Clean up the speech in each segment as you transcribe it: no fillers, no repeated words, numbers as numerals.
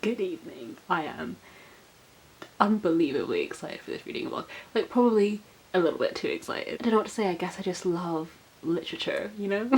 Good evening. I am unbelievably excited for this reading vlog. Like, probably a little bit too excited. I don't know what to say, I guess I just love literature, you know?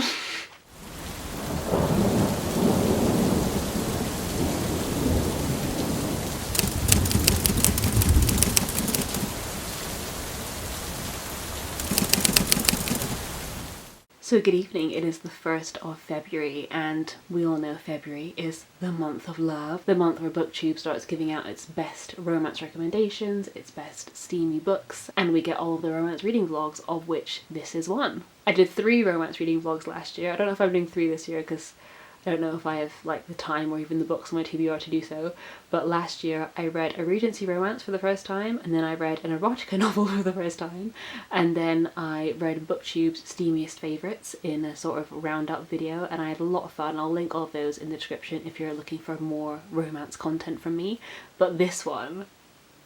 So good evening, it is the 1st of February and we all know February is the month of love. The month where BookTube starts giving out its best romance recommendations, its best steamy books, and we get all of the romance reading vlogs, of which this is one. I did 3 romance reading vlogs last year. I don't know if I'm doing 3 this year because I don't know if I have like the time or even the books on my TBR to do so, but last year I read a Regency romance for the first time, and then I read an erotica novel for the first time, and then I read BookTube's steamiest favourites in a sort of roundup video, and I had a lot of fun. I'll link all of those in the description if you're looking for more romance content from me, but this one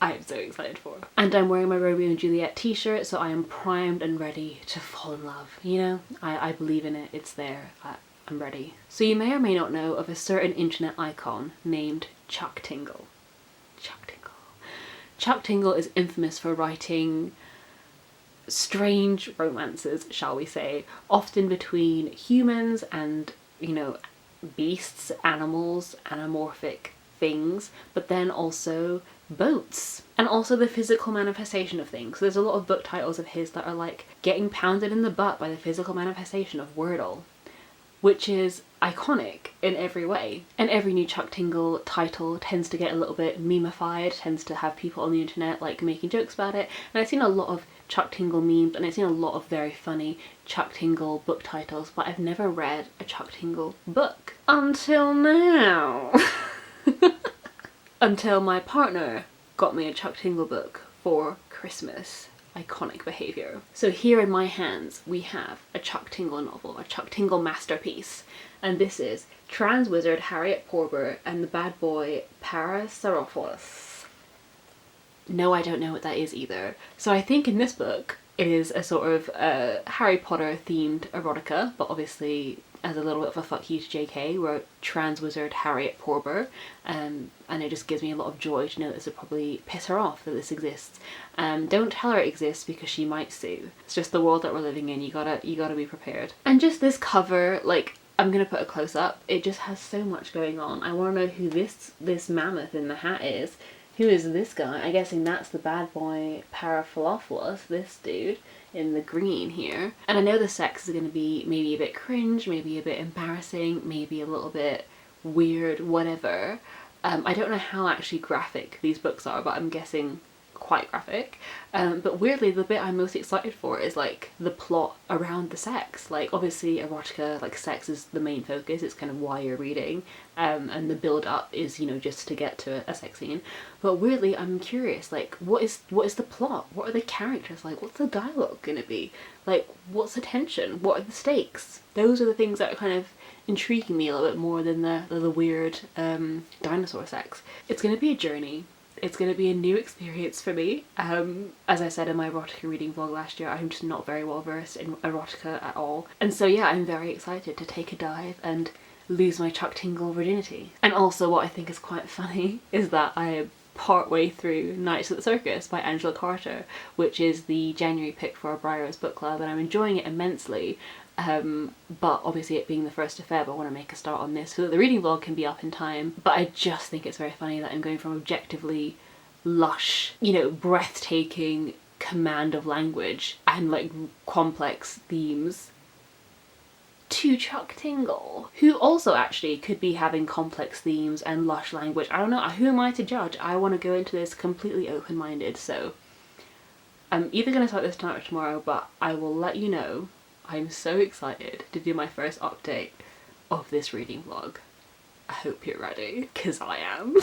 I'm so excited for. And I'm wearing my Romeo and Juliet t-shirt, so I am primed and ready to fall in love, you know? I believe in it, it's there. I'm ready. So you may or may not know of a certain internet icon named Chuck Tingle. Chuck Tingle. Chuck Tingle is infamous for writing strange romances, shall we say, often between humans and, you know, beasts, animals, anamorphic things, but then also boats, and also the physical manifestation of things. So there's a lot of book titles of his that are like getting pounded in the butt by the physical manifestation of Wordle, which is iconic in every way. And every new Chuck Tingle title tends to get a little bit memified, tends to have people on the internet like making jokes about it. And I've seen a lot of Chuck Tingle memes, and I've seen a lot of very funny Chuck Tingle book titles, but I've never read a Chuck Tingle book. Until now. Until my partner got me a Chuck Tingle book for Christmas. Iconic behaviour. So here in my hands we have a Chuck Tingle novel, a Chuck Tingle masterpiece, and this is Trans Wizard Harriet Porber and the Bad Boy Parasaurolophus. No, I don't know what that is either. So I think in this book it is a sort of Harry Potter themed erotica, but obviously as a little bit of a fuck you to JK, we're Trans Wizard Harriet Porber, and it just gives me a lot of joy to know that this would probably piss her off that this exists. Don't tell her it exists because she might sue. It's just the world that we're living in, you gotta be prepared. And just this cover, like, I'm gonna put a close up, it just has so much going on. I wanna know who this mammoth in the hat is. Who is this guy? I'm guessing that's the Bad Boy Parasaurolophus, this dude in the green here. And I know the sex is going to be maybe a bit cringe, maybe a bit embarrassing, maybe a little bit weird, whatever. I don't know how actually graphic these books are, but I'm guessing quite graphic. But weirdly, the bit I'm most excited for is like the plot around the sex. Like, obviously erotica, like sex is the main focus, it's kind of why you're reading, and the build up is, you know, just to get to a sex scene. But weirdly, I'm curious, like, what is the plot? What are the characters like? What's the dialogue gonna be? Like, what's the tension? What are the stakes? Those are the things that are kind of intriguing me a little bit more than the weird dinosaur sex. It's gonna be a journey. It's going to be a new experience for me. As I said in my erotica reading vlog last year, I'm just not very well versed in erotica at all. And so yeah, I'm very excited to take a dive and lose my Chuck Tingle virginity. And also what I think is quite funny is that I am partway through Nights at the Circus by Angela Carter, which is the January pick for our Briar's book club, and I'm enjoying it immensely. But obviously it being the 1st of Feb, I want to make a start on this so that the reading vlog can be up in time. But I just think it's very funny that I'm going from objectively lush, you know, breathtaking command of language and like complex themes to Chuck Tingle, who also actually could be having complex themes and lush language. I don't know, who am I to judge? I want to go into this completely open-minded, so I'm either going to start this tonight or tomorrow, but I will let you know. I'm so excited to do my first update of this reading vlog. I hope you're ready, because I am.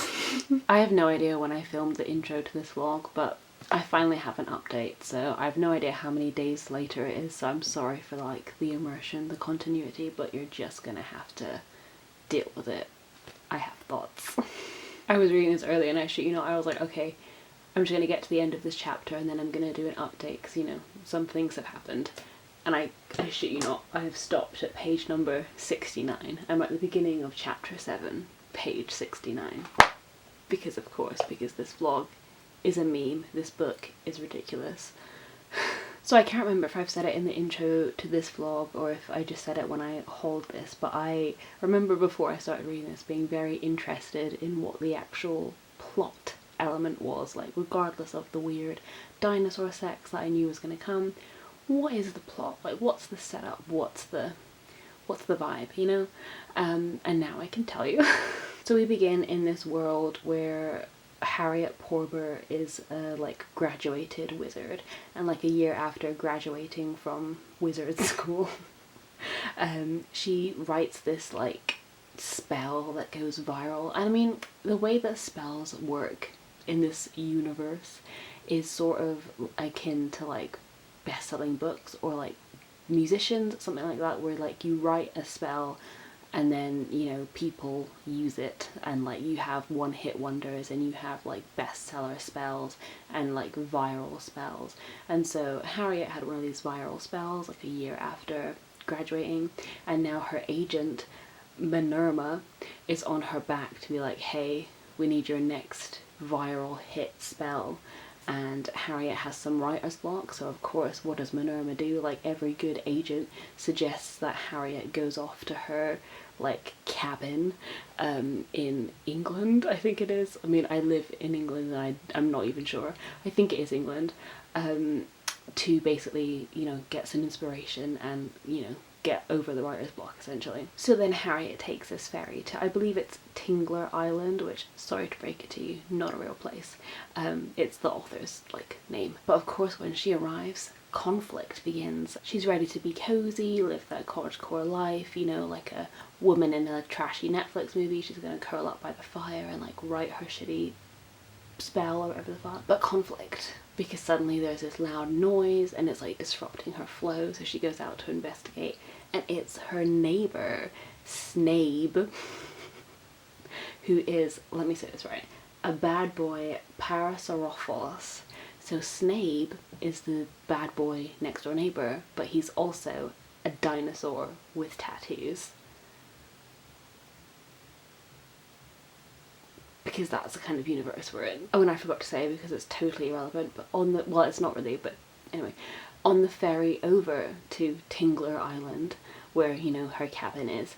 I have no idea when I filmed the intro to this vlog, but I finally have an update, so I have no idea how many days later it is, so I'm sorry for like the immersion, the continuity, but you're just gonna have to deal with it. I have thoughts. I was reading this earlier and I shit you not, I was like, okay, I'm just gonna get to the end of this chapter and then I'm gonna do an update, because, you know, some things have happened. And I shit you not, I have stopped at page number 69. I'm at the beginning of chapter 7, page 69. because of course, because this vlog is a meme, this book is ridiculous. So I can't remember if I've said it in the intro to this vlog or if I just said it when I hauled this, but I remember before I started reading this being very interested in what the actual plot element was, like regardless of the weird dinosaur sex that I knew was going to come. What is the plot? Like, what's the setup? What's the vibe, you know? And now I can tell you. So we begin in this world where Harriet Porber is a like graduated wizard, and like a year after graduating from wizard school, she writes this like spell that goes viral. And I mean, the way that spells work in this universe is sort of akin to like best-selling books or like musicians, something like that, where like you write a spell and then, you know, people use it, and like you have one-hit wonders and you have like bestseller spells and like viral spells. And so Harriet had one of these viral spells like a year after graduating, and now her agent Minerva is on her back to be like, hey, we need your next viral hit spell. And Harriet has some writer's block, so of course what does Minerva do? Like every good agent suggests that Harriet goes off to her like cabin in England, I think it is. I mean, I live in England and I'm not even sure. I think it is England, to basically, you know, get some inspiration and, you know, get over the writer's block essentially. So then Harriet takes this ferry to, I believe it's Tingle Island, which, sorry to break it to you, not a real place. It's the author's like name. But of course when she arrives, conflict begins. She's ready to be cozy, live that cottagecore life, you know, like a woman in a trashy Netflix movie. She's gonna curl up by the fire and like write her shitty spell or whatever the fuck. But conflict, because suddenly there's this loud noise and it's like disrupting her flow, so she goes out to investigate, and it's her neighbour Snape, who is, let me say this right, a bad boy Parasaurolophus. So Snape is the bad boy next door neighbour, but he's also a dinosaur with tattoos. Because that's the kind of universe we're in. Oh, and I forgot to say, because it's totally irrelevant, but on the, well, it's not really, but anyway, on the ferry over to Tingle Island, where, you know, her cabin is,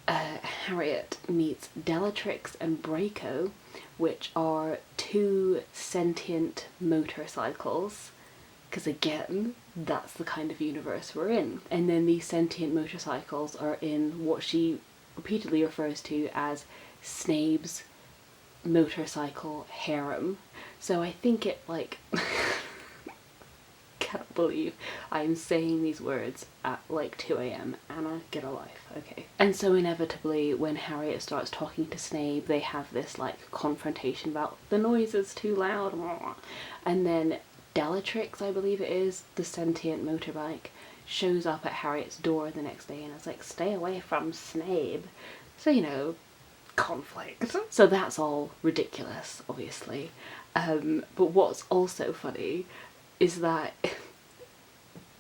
Harriet meets Bellatrix and Braco, which are two sentient motorcycles, because again, that's the kind of universe we're in. And then these sentient motorcycles are in what she repeatedly refers to as Snape's motorcycle harem. So I think it like can't believe I'm saying these words at like 2 a.m. Anna, get a life, okay. And so inevitably when Harriet starts talking to Snape, they have this like confrontation about the noise is too loud, and then Bellatrix, I believe it is, the sentient motorbike, shows up at Harriet's door the next day and is like, stay away from Snape. So, you know, conflict. So that's all ridiculous, obviously. But what's also funny is that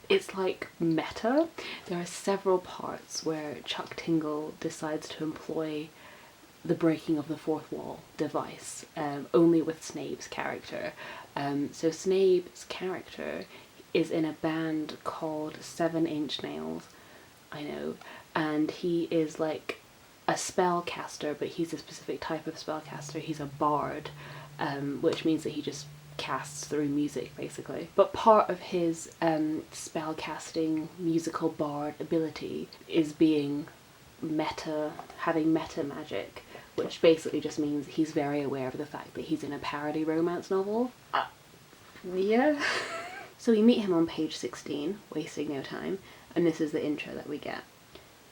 it's like meta. There are several parts where Chuck Tingle decides to employ the breaking of the fourth wall device, only with Snape's character. So Snape's character is in a band called 7 Inch Nails, I know, and he is like a spellcaster, but he's a specific type of spellcaster. He's a bard, which means that he just casts through music basically. But part of his spellcasting musical bard ability is being meta, having meta magic, which basically just means he's very aware of the fact that he's in a parody romance novel. Yeah. So we meet him on page 16, wasting no time, and this is the intro that we get.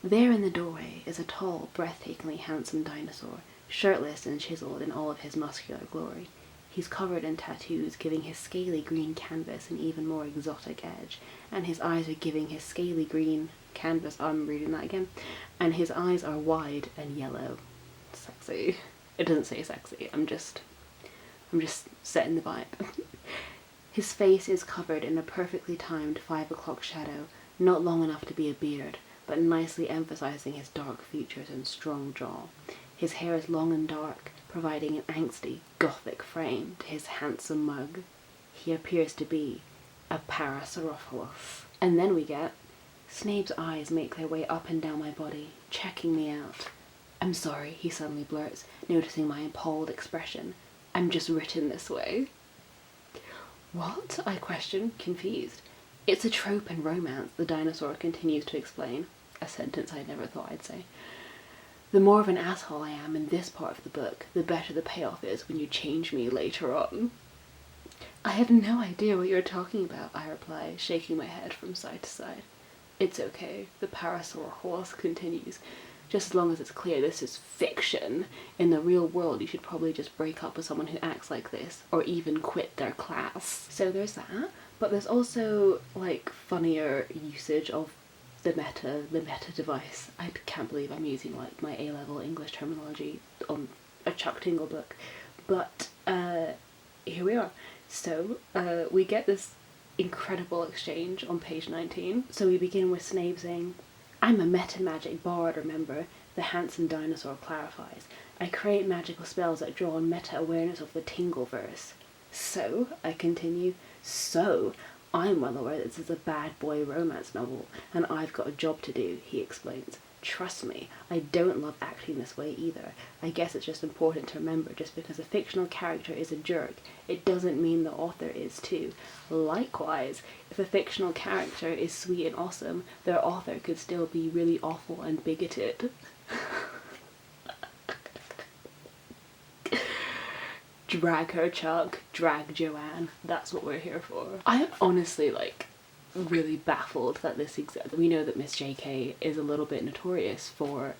There in the doorway is a tall, breathtakingly handsome dinosaur, shirtless and chiseled in all of his muscular glory. He's covered in tattoos, giving his scaly green canvas an even more exotic edge, and his eyes are giving his scaly green canvas, I'm reading that again, and his eyes are wide and yellow. Sexy. It doesn't say sexy, I'm just setting the vibe. His face is covered in a perfectly timed 5 o'clock shadow, not long enough to be a beard, but nicely emphasizing his dark features and strong jaw. His hair is long and dark, providing an angsty, gothic frame to his handsome mug. He appears to be a Parasaurolophus. And then we get, Snape's eyes make their way up and down my body, checking me out. I'm sorry, he suddenly blurts, noticing my appalled expression. I'm just written this way. What? I question, confused. It's a trope in romance, the dinosaur continues to explain. A sentence I never thought I'd say. The more of an asshole I am in this part of the book, the better the payoff is when you change me later on. I have no idea what you're talking about, I reply, shaking my head from side to side. It's okay, the Parasaurolophus continues. Just as long as it's clear this is fiction. In the real world, you should probably just break up with someone who acts like this, or even quit their class. So there's that, but there's also, like, funnier usage of the meta device. I can't believe I'm using, like, my A-level English terminology on a Chuck Tingle book. But, here we are. So, we get this incredible exchange on page 19. So we begin with Snape saying, I'm a meta-magic bard, remember, the handsome dinosaur clarifies. I create magical spells that draw on meta-awareness of the Tingleverse. So, I continue, I'm well aware that this is a bad boy romance novel, and I've got a job to do, he explains. Trust me, I don't love acting this way either. I guess it's just important to remember, just because a fictional character is a jerk, it doesn't mean the author is too. Likewise, if a fictional character is sweet and awesome, their author could still be really awful and bigoted. Drag her, Chuck. Drag Joanne. That's what we're here for. I am honestly, like, really baffled that this exists. We know that Miss J.K. is a little bit notorious for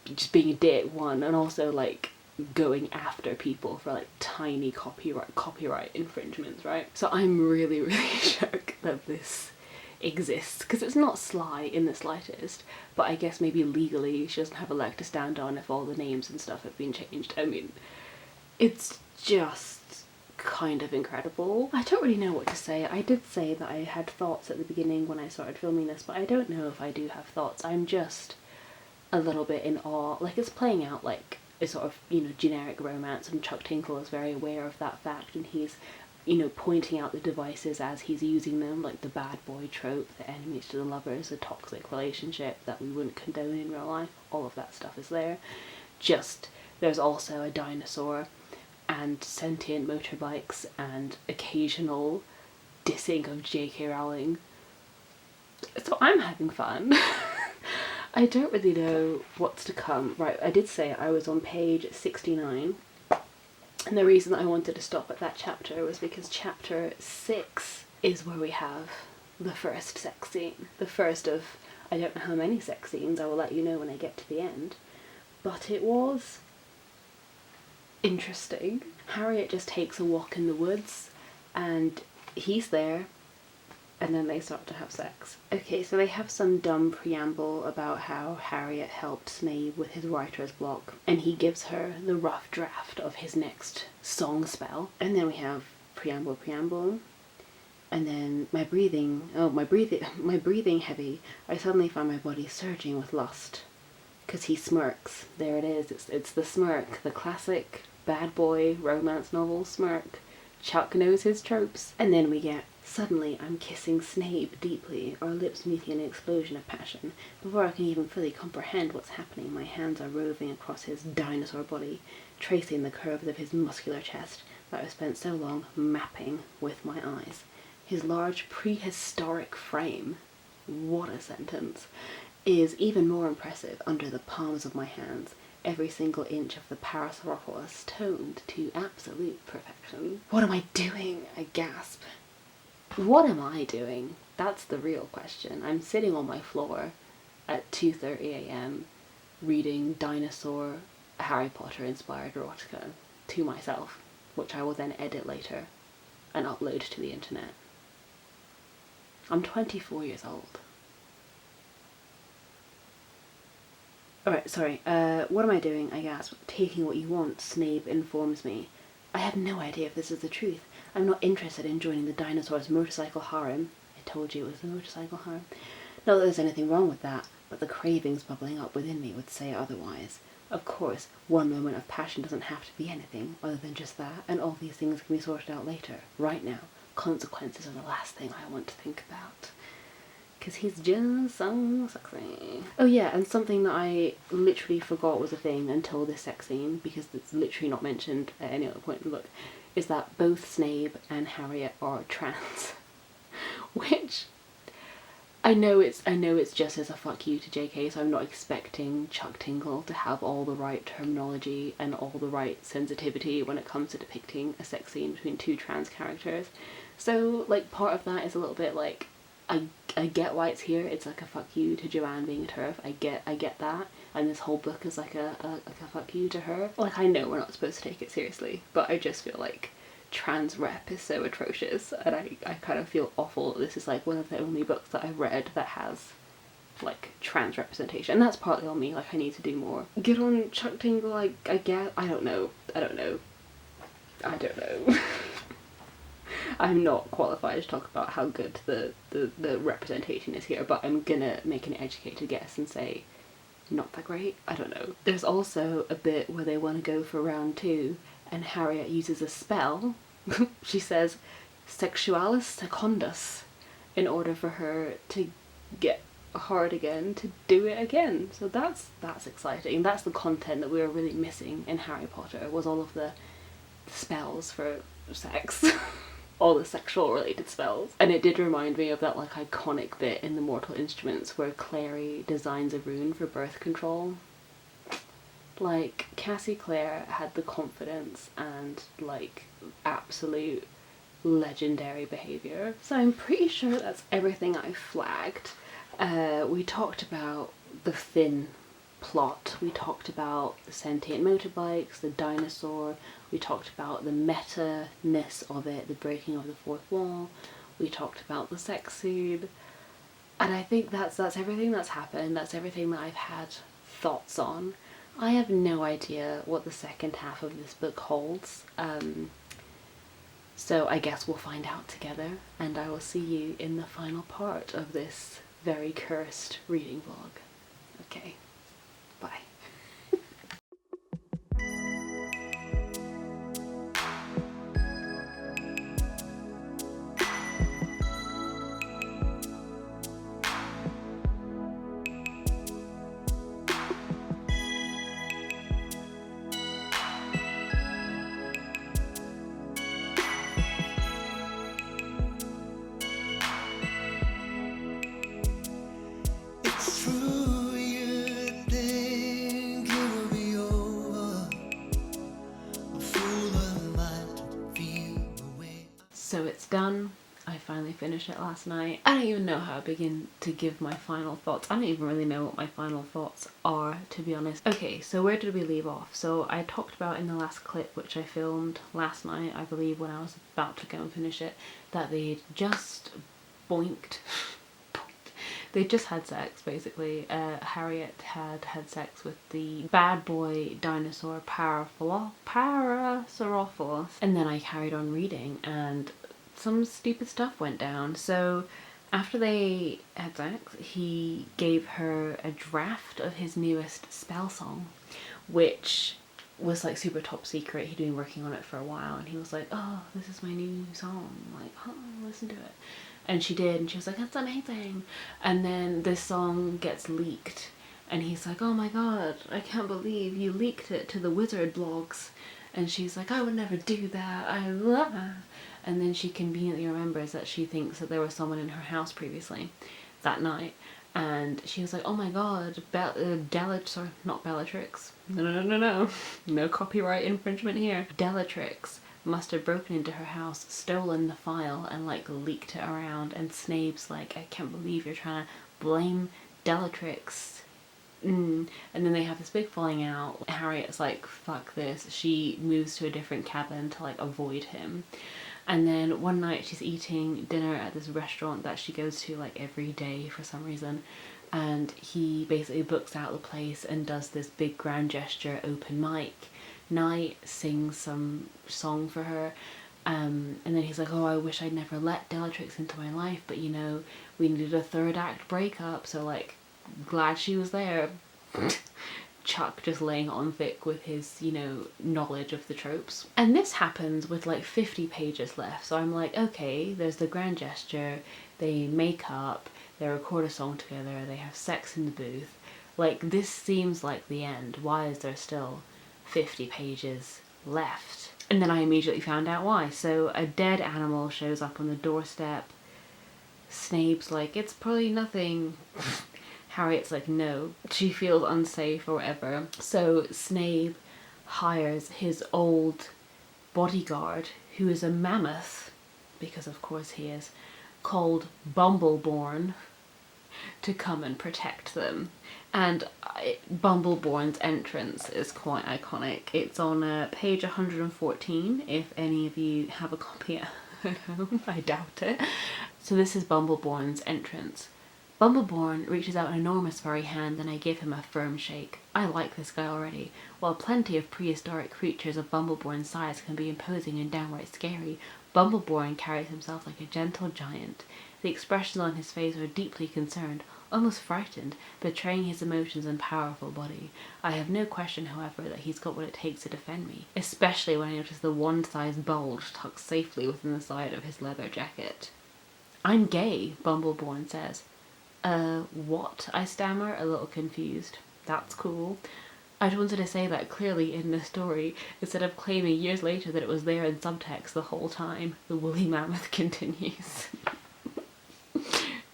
just being a dick, one, and also, like, going after people for, like, tiny copyright infringements, right? So I'm really, really shook that this exists, because it's not sly in the slightest, but I guess maybe legally she doesn't have a leg to stand on if all the names and stuff have been changed. I mean, it's just kind of incredible. I don't really know what to say. I did say that I had thoughts at the beginning when I started filming this, but I don't know if I do have thoughts. I'm just a little bit in awe. Like, it's playing out like a sort of, you know, generic romance, and Chuck Tingle is very aware of that fact, and he's, you know, pointing out the devices as he's using them, like the bad boy trope, the enemies to the lovers, the toxic relationship that we wouldn't condone in real life. All of that stuff is there. Just, there's also a dinosaur and sentient motorbikes and occasional dissing of J.K. Rowling. So I'm having fun. I don't really know what's to come. Right, I did say I was on page 69, and the reason I wanted to stop at that chapter was because chapter 6 is where we have the first sex scene. The first of, I don't know how many sex scenes, I will let you know when I get to the end. But it was interesting. Harriet just takes a walk in the woods, and he's there, and then they start to have sex. Okay, so they have some dumb preamble about how Harriet helped Snape with his writer's block, and he gives her the rough draft of his next song spell. And then we have preamble, and then my breathing heavy. I suddenly find my body surging with lust. Because he smirks. There it is. It's the smirk. The classic bad boy romance novel smirk. Chuck knows his tropes. And then we get, suddenly I'm kissing Snape deeply, our lips meeting in an explosion of passion. Before I can even fully comprehend what's happening, my hands are roving across his dinosaur body, tracing the curves of his muscular chest that I've spent so long mapping with my eyes. His large prehistoric frame, what a sentence, is even more impressive under the palms of my hands, every single inch of the Parasaurolophus toned to absolute perfection. What am I doing? I gasp. What am I doing? That's the real question. I'm sitting on my floor at 2:30 a.m. reading dinosaur Harry Potter inspired erotica to myself, which I will then edit later and upload to the internet. I'm 24 years old. Alright, sorry, what am I doing? I gasp. Taking what you want, Snape informs me. I have no idea if this is the truth. I'm not interested in joining the dinosaur's motorcycle harem. I told you it was the motorcycle harem. Not that there's anything wrong with that, but the cravings bubbling up within me would say otherwise. Of course, one moment of passion doesn't have to be anything other than just that, and all these things can be sorted out later. Right now, consequences are the last thing I want to think about. Because he's just so sexy. Oh yeah, and something that I literally forgot was a thing until this sex scene, because it's literally not mentioned at any other point in the book, is that both Snape and Harriet are trans. Which, I know it's just as a fuck you to J.K, so I'm not expecting Chuck Tingle to have all the right terminology and all the right sensitivity when it comes to depicting a sex scene between two trans characters. So, like, part of that is a little bit like, I get why it's here. It's like a fuck you to Joanne being a TERF. I get that. And this whole book is like a fuck you to her. Like, I know we're not supposed to take it seriously, but I just feel like trans rep is so atrocious, and I kind of feel awful that this is like one of the only books that I've read that has like trans representation, and that's partly on me. Like, I need to do more. Good on Chuck Tingle, I guess. I don't know. I'm not qualified to talk about how good the representation is here, but I'm gonna make an educated guess and say not that great. I don't know. There's also a bit where they want to go for round 2 and Harriet uses a spell. She says sexualis secundus in order for her to get hard again, to do it again. So that's exciting. That's the content that we were really missing in Harry Potter, was all of the spells for sex. All the sexual related spells. And it did remind me of that like iconic bit in the Mortal Instruments where Clary designs a rune for birth control. Like, Cassie Clare had the confidence and like absolute legendary behaviour. So I'm pretty sure that's everything I flagged. We talked about the Finn plot, we talked about the sentient motorbikes, the dinosaur, we talked about the meta-ness of it, the breaking of the fourth wall, we talked about the sex scene, and I think that's everything that's happened, that's everything that I've had thoughts on. I have no idea what the second half of this book holds, so I guess we'll find out together, and I will see you in the final part of this very cursed reading vlog. Okay. Bye. So it's done. I finally finished it last night. I don't even know how to begin to give my final thoughts. I don't even really know what my final thoughts are, to be honest. Okay, so where did we leave off? So I talked about in the last clip, which I filmed last night, I believe, when I was about to go and finish it, that they'd just boinked. They just had sex, basically. Harriet had sex with the bad boy dinosaur Parasaurolophus. And then I carried on reading, and some stupid stuff went down. So after they had sex, he gave her a draft of his newest spell song, which was like super top secret. He'd been working on it for a while, and he was like, oh, this is my new song, like, oh, listen to it. And she did, and she was like, that's amazing. And then this song gets leaked, and he's like, oh my god, I can't believe you leaked it to the wizard blogs. And she's like, I would never do that, I love it. And then she conveniently remembers that she thinks that there was someone in her house previously that night. And she was like, oh my god, not Bellatrix. No. No copyright infringement here. Bellatrix must have broken into her house, stolen the file, and like leaked it around. And Snape's like, I can't believe you're trying to blame Bellatrix. And then they have this big falling out. Harriet's like, fuck this. She moves to a different cabin to like avoid him. And then one night she's eating dinner at this restaurant that she goes to like every day for some reason, and he basically books out the place and does this big grand gesture open mic night, sings some song for her, and then he's like, oh, I wish I'd never let Bellatrix into my life, but you know, we needed a third act breakup, so like, glad she was there. Chuck just laying it on thick with his, you know, knowledge of the tropes. And this happens with like 50 pages left, so I'm like, okay, there's the grand gesture, they make up, they record a song together, they have sex in the booth. Like, this seems like the end. Why is there still 50 pages left? And then I immediately found out why. So a dead animal shows up on the doorstep. Snape's like, it's probably nothing. Harriet's like, no. She feels unsafe or whatever. So Snape hires his old bodyguard, who is a mammoth, because of course he is, called Bumbleborn, to come and protect them. And Bumbleborn's entrance is quite iconic. It's on page 114, if any of you have a copy at home. I doubt it. So this is Bumbleborn's entrance. Bumbleborn reaches out an enormous furry hand and I give him a firm shake. I like this guy already. While plenty of prehistoric creatures of Bumbleborn's size can be imposing and downright scary, Bumbleborn carries himself like a gentle giant. The expressions on his face are deeply concerned, almost frightened, betraying his emotions and powerful body. I have no question, however, that he's got what it takes to defend me, especially when I notice the one-sized bulge tucked safely within the side of his leather jacket. I'm gay, Bumbleborn says. What? I stammer, a little confused. That's cool. I just wanted to say that clearly in the story, instead of claiming years later that it was there in subtext the whole time. The woolly mammoth continues.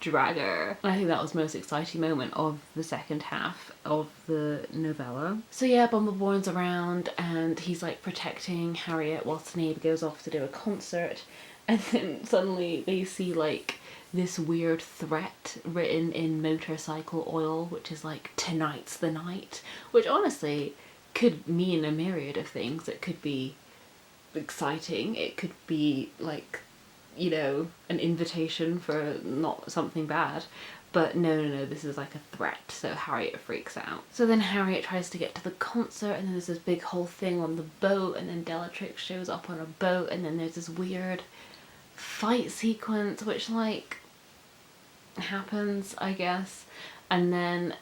Dragger. I think that was the most exciting moment of the second half of the novella. So yeah, Bumbleborn's around and he's like protecting Harriet while Snape goes off to do a concert, and then suddenly they see like this weird threat written in motorcycle oil, which is like, tonight's the night, which honestly could mean a myriad of things. It could be exciting, it could be like, you know, an invitation for not something bad. But no, this is like a threat, so Harriet freaks out. So then Harriet tries to get to the concert, and then there's this big whole thing on the boat, and then Bellatrix shows up on a boat, and then there's this weird fight sequence, which like happens, I guess. And then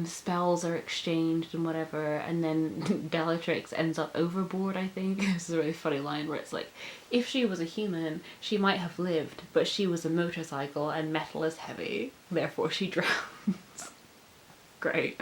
spells are exchanged and whatever, and then Bellatrix ends up overboard, I think. This is a really funny line where it's like, if she was a human, she might have lived, but she was a motorcycle and metal is heavy, therefore she drowns. Great.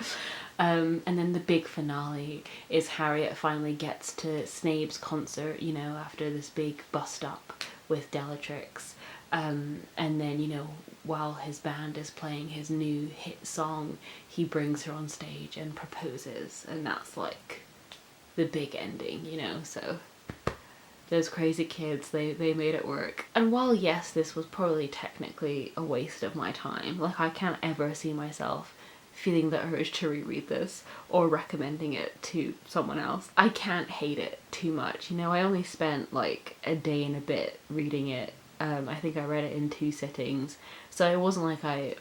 And then the big finale is Harriet finally gets to Snape's concert, you know, after this big bust up with Bellatrix. And then, you know, while his band is playing his new hit song, he brings her on stage and proposes, and that's like the big ending, you know. So those crazy kids, they made it work. And while yes, this was probably technically a waste of my time, like I can't ever see myself feeling the urge to reread this or recommending it to someone else, I can't hate it too much, you know. I only spent like a day and a bit reading it. I think I read it in 2 sittings, so it wasn't like I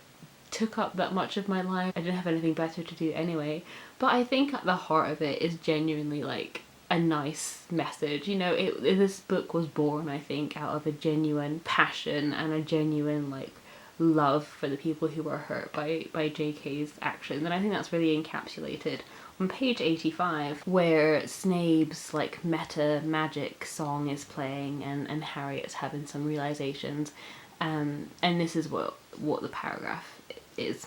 took up that much of my life. I didn't have anything better to do anyway, but I think at the heart of it is genuinely like a nice message, you know. This book was born, I think, out of a genuine passion and a genuine like love for the people who were hurt by JK's actions, and I think that's really encapsulated on page 85, where Snape's like meta magic song is playing and Harriet's having some realizations, and this is what the paragraph is.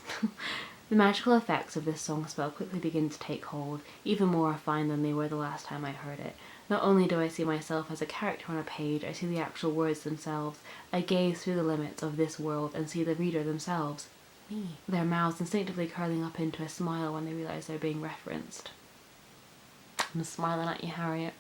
The magical effects of this song spell quickly begin to take hold, even more refined than they were the last time I heard it. Not only do I see myself as a character on a page, I see the actual words themselves. I gaze through the limits of this world and see the reader themselves. Me. Their mouths instinctively curling up into a smile when they realize they're being referenced. I'm smiling at you, Harriet.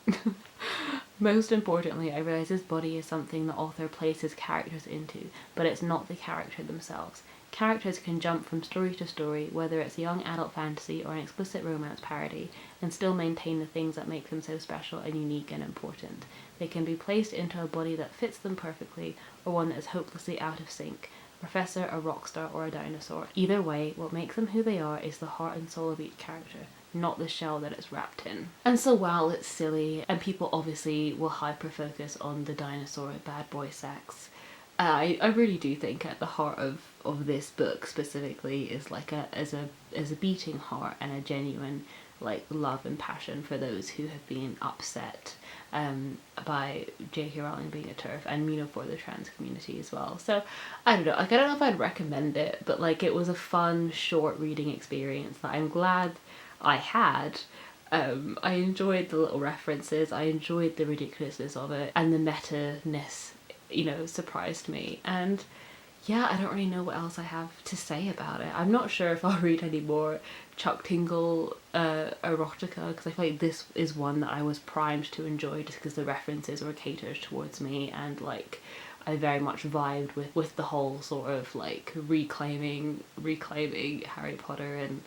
Most importantly, I realize this body is something the author places characters into, but it's not the character themselves. Characters can jump from story to story, whether it's a young adult fantasy or an explicit romance parody, and still maintain the things that make them so special and unique and important. They can be placed into a body that fits them perfectly, or one that is hopelessly out of sync. A professor, a rock star, or a dinosaur. Either way, what makes them who they are is the heart and soul of each character, not the shell that it's wrapped in. And so while it's silly, and people obviously will hyper-focus on the dinosaur bad boy sex, I really do think at the heart of this book specifically is like a beating heart and a genuine like love and passion for those who have been upset by J.K Rowling being a TERF, and you know, for the trans community as well. So I don't know, like I don't know if I'd recommend it, but like it was a fun short reading experience that I'm glad I had. I enjoyed the little references, I enjoyed the ridiculousness of it, and the meta-ness, you know, surprised me. And yeah, I don't really know what else I have to say about it. I'm not sure if I'll read any more Chuck Tingle erotica, because I feel like this is one that I was primed to enjoy just because the references were catered towards me, and like I very much vibed with the whole sort of like reclaiming Harry Potter and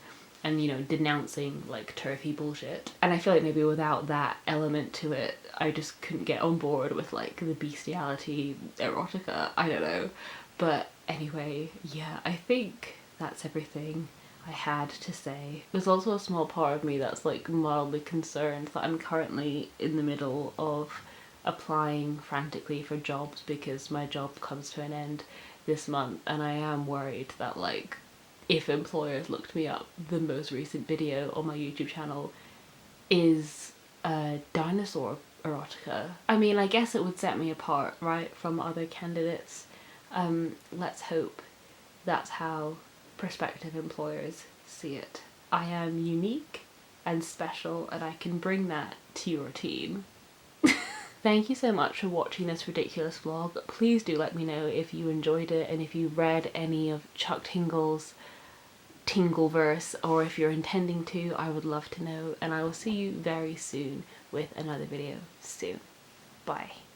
you know, denouncing like turfy bullshit. And I feel like maybe without that element to it, I just couldn't get on board with like the bestiality erotica. I don't know. But anyway, yeah, I think that's everything I had to say. There's also a small part of me that's like mildly concerned that I'm currently in the middle of applying frantically for jobs because my job comes to an end this month, and I am worried that like if employers looked me up, the most recent video on my YouTube channel is dinosaur erotica. I mean, I guess it would set me apart, right, from other candidates. Let's hope that's how prospective employers see it. I am unique and special, and I can bring that to your team. Thank you so much for watching this ridiculous vlog. Please do let me know if you enjoyed it, and if you read any of Chuck Tingle's Tingleverse, or if you're intending to. I would love to know, and I will see you very soon with another video soon. Bye.